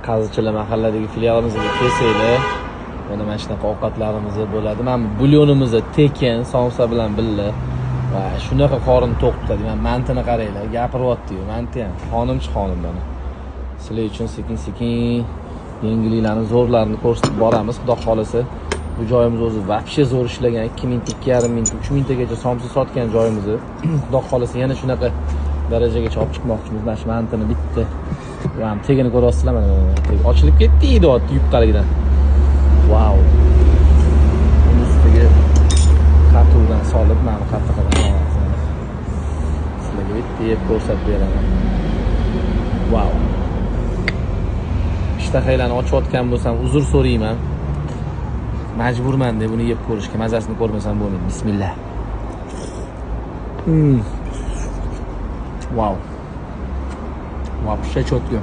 Qazichilar mahalladagi filialimizga kelsanglar, mana shunaqa ovqatlarimiz bo'ladi. Mana bulyonimiz tekin, somsa bilan birga va shunaqa qorin to'q tutadi. Mana mantini qaranglar, gapiryapti-yu, manti ham xonimchi xonim buni. Sizlar uchun sekin-sekin yangiliklarni, zo'rlarini ko'rsatib boramiz, xudo xolasa. Bu joyimiz o'zi vaqti zo'r ishlagan, 2 ming, 2,5 ming, 3 mingtagacha somsa sotgan joyimiz. Xudo xolasa yana shunaqa darajagacha olib chiqmoqchimiz. Mana shu mantini bitta ham tegini ko'ryapsizlar mana. Ochilib ketdi deyapti yupqaligidan. Vau. Uni ustiga kartuldan solib, mana qattiqroq qilamiz. Sizlarga bitta yeb ko'rsatib beraman. Vau. Ishtahaylarni ochayotgan bo'lsam, uzr so'rayman. Majburman deb buni yeb ko'rishga, mazasini ko'rmasam bo'lmaydi. Bismillah. Vau. Вообще четко.